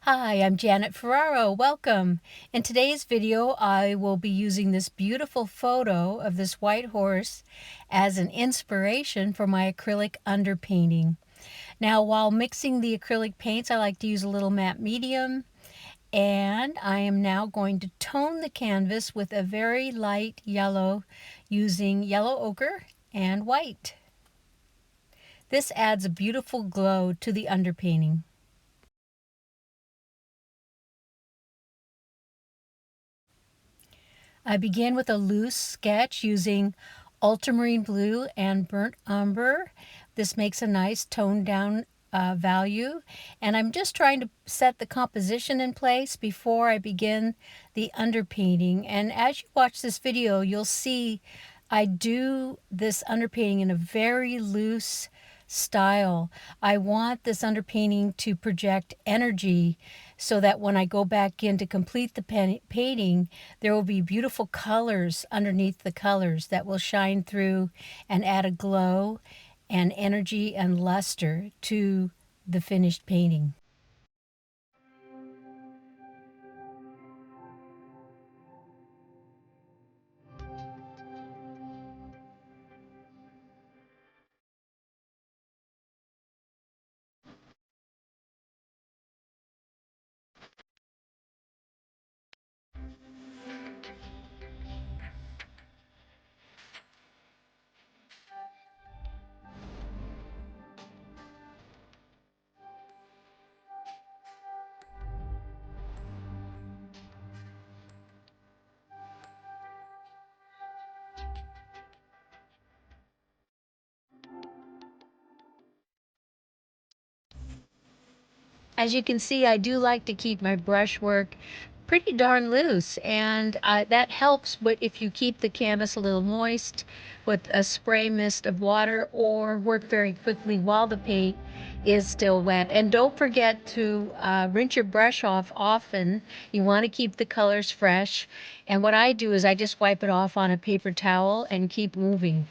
Hi, I'm Janet Ferraro. Welcome. In today's video, I will be using this beautiful photo of this white horse as an inspiration for my acrylic underpainting. Now, while mixing the acrylic paints, I like to use a little matte medium, and I am now going to tone the canvas with a very light yellow using yellow ochre and white. This adds a beautiful glow to the underpainting. I begin with a loose sketch using ultramarine blue and burnt umber. This makes a nice toned down value, and I'm just trying to set the composition in place before I begin the underpainting. And as you watch this video, you'll see I do this underpainting in a very loose style. I want this underpainting to project energy so that when I go back in to complete the painting, there will be beautiful colors underneath the colors that will shine through and add a glow and energy and luster to the finished painting. As you can see, I do like to keep my brushwork pretty darn loose, and that helps. But if you keep the canvas a little moist with a spray mist of water, or work very quickly while the paint is still wet. And don't forget to rinse your brush off often. You want to keep the colors fresh. And what I do is I just wipe it off on a paper towel and keep moving.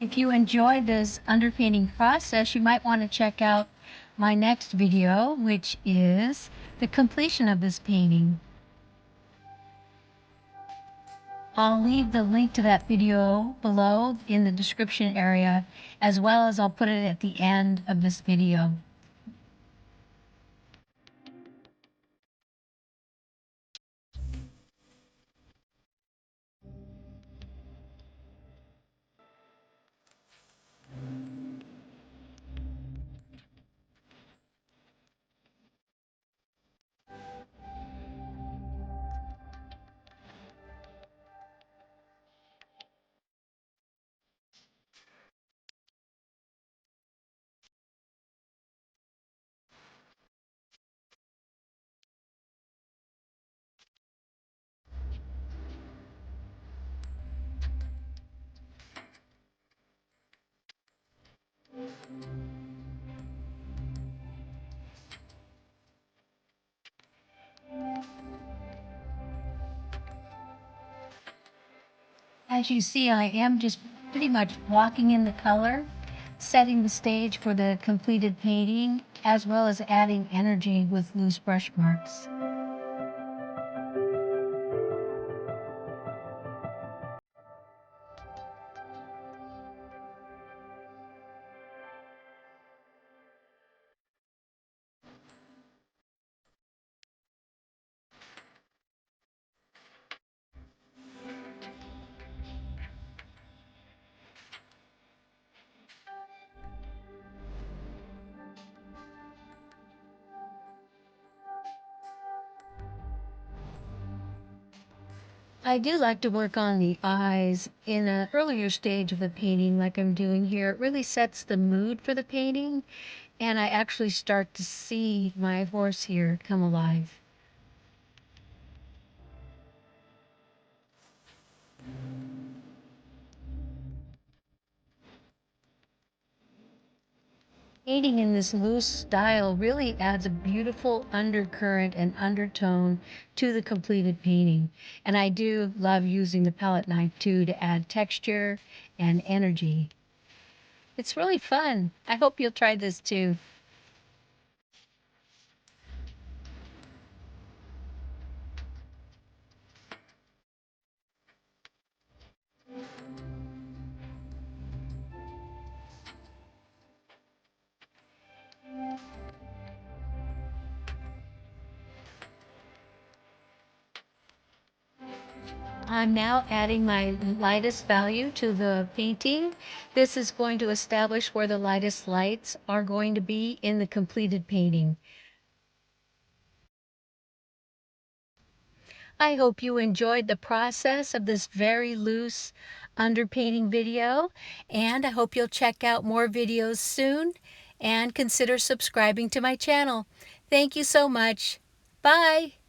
If you enjoyed this underpainting process, you might want to check out my next video, which is the completion of this painting. I'll leave the link to that video below in the description area, as well as I'll put it at the end of this video. As you see, I am just pretty much blocking in the color, setting the stage for the completed painting, as well as adding energy with loose brush marks. I do like to work on the eyes in an earlier stage of the painting like I'm doing here. It really sets the mood for the painting, and I actually start to see my horse here come alive. Painting in this loose style really adds a beautiful undercurrent and undertone to the completed painting. And I do love using the palette knife too to add texture and energy. It's really fun. I hope you'll try this too. I'm now adding my lightest value to the painting. This is going to establish where the lightest lights are going to be in the completed painting. I hope you enjoyed the process of this very loose underpainting video, and I hope you'll check out more videos soon and consider subscribing to my channel. Thank you so much. Bye.